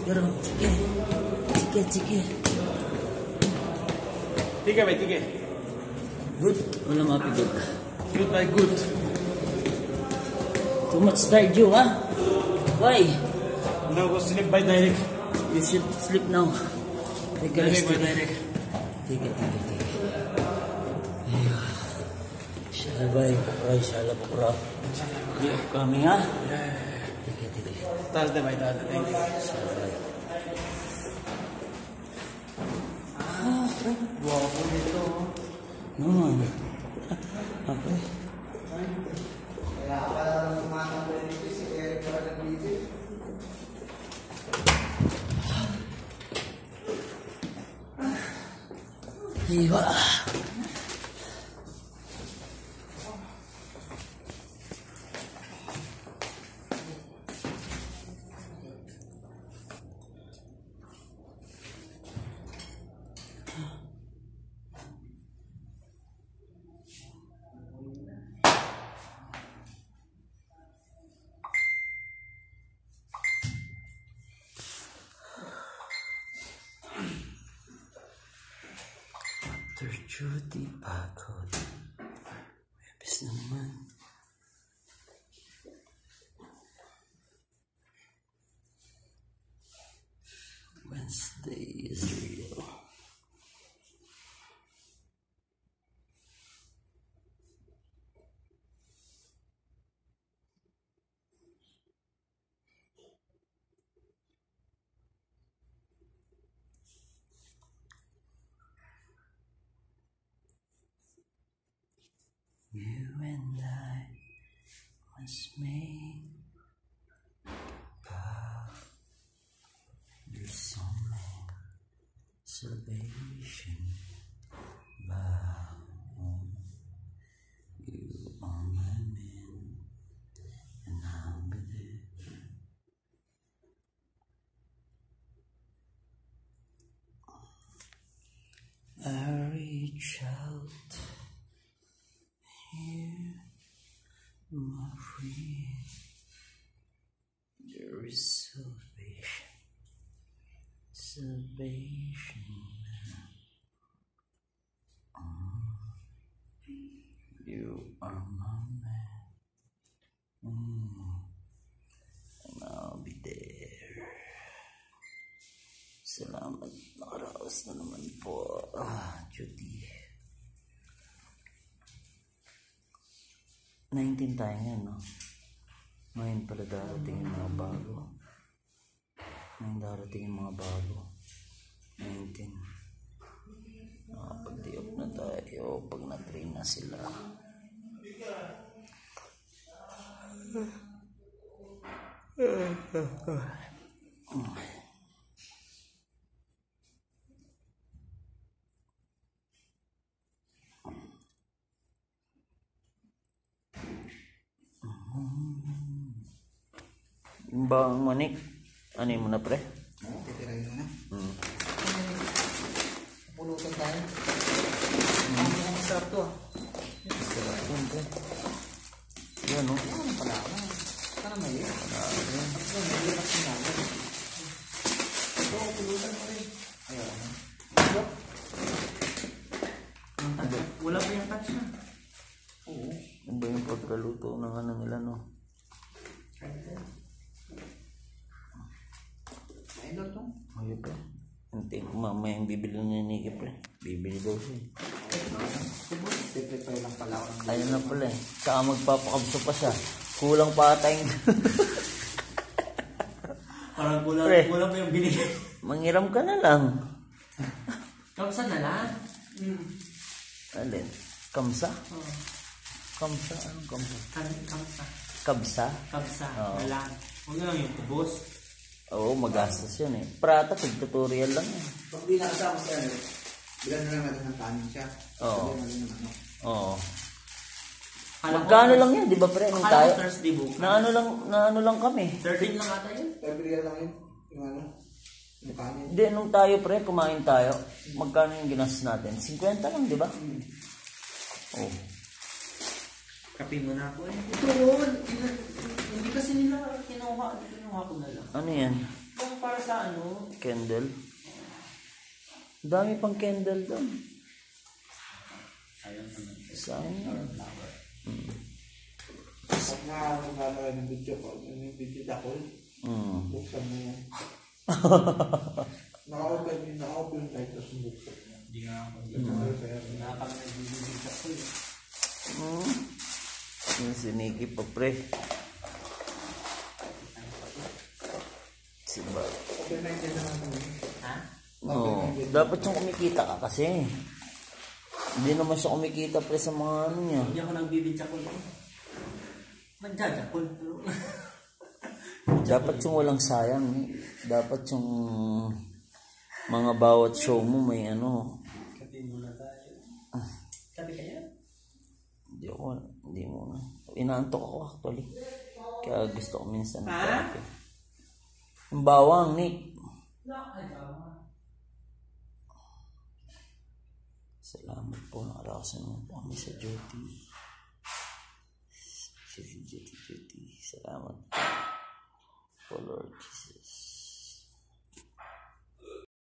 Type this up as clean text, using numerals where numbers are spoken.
Pero, sige. Tiga ba, tiga. Good. Wala mapigil. Good by good. Too much tired you, ha? Why? No, go sleep by direct. You should sleep now. Take a rest. Direct. Tiga. Inshallah, bukra. You coming, ha? Tiga. Thursday by Thursday. Thank you. Guwapo nito. Naman. Okay. Kaya pala naman dito si Eric pala dito. Iwa. Tercuti pagod. Mepis naman. Wednesday is real. You and I must make your song salvation bound. You are my man, and I'll be there. I reach out. You, my friend, there is salvation. You are my man, and I'll be there. Salamat, nakaraos na naman po. Judy. 19 tayo ngayon, no? Ngayon pala darating yung mga bago. Ngayon darating yung mga bago. 19. Pag-diop na tayo pag na-train na sila. Bang manik, ano yung muna pre? Titirayin mo na. Pulutan tayo. Ang masarap to ah. Sarap yun pre. Yan o. Ano pala ako? Sana mali. Ano mali at sinabi. Ito, pulutan mo rin. Ayan. Ito. Wala pa yung touch na. Oo. Ano ba yung pagkaluto ng ano nila, no? Ayun to. Ayun pre. Hintay ko mamaya yung bibili niya ni Niki pre. Bibili daw siya. Prepare lang pala ako. Ayun na pala eh. Saka magpapakabso pa siya. Kulang pa atayang. Parang kulang pa yung binigay. Manghiram ka na lang. Kamsa na lang. Alin? Kamsa? Kamsa? Anong kamsa? Kamsa. Kabsa? Kamsa. Oo. Na lang. Huwag na lang yung kubos. Oo, magastos yun eh. Prata, tutorial lang eh. Pag di nakasama si ano, bilan na lang natin ng kanin siya. Oo. Sabihan natin ng ano. Oo. Magkano lang yan, di ba pre? Nung tayo? Thursday bukas. Na ano lang kami. 13 lang ata yun. February lang yun. Yung ano, yung kanin. Hindi, nung tayo pre, kumain tayo. Magkano yung ginastos natin? 50 lang, di ba? Oo. Kape mo na ako eh. Ito, hindi kasi nila kinuha ko na lang. Ano yan? Yung para sa ano? Candle. Dami pang candle doon. Sayang yun. Pag nakakagawa ng video ko, yung video dako, buksan mo yan. Naka-open tayo, tapos buksan mo. Hindi nga ako. Nakakapag-nag-video ko eh. Yung sinigi pa pre. Siba. Open minded naman mo. Ha? No, dapat yung kumikita ka kasi. Hindi naman siya kumikita pre sa mga ano niya. Hindi ako nagbibidya ko lang. Magjajakol. Dapat yung walang sayang. Dapat yung mga bawat show mo may ano. Kapi muna tayo. Kapi kaya? Hindi mo na. Inaantok ako actually. Kaya gusto ko minsan. Ha? Yung bawang, Nick. Salamat po. Nakarasan mo po kami sa duty. Duty. Salamat po. For Lord Jesus.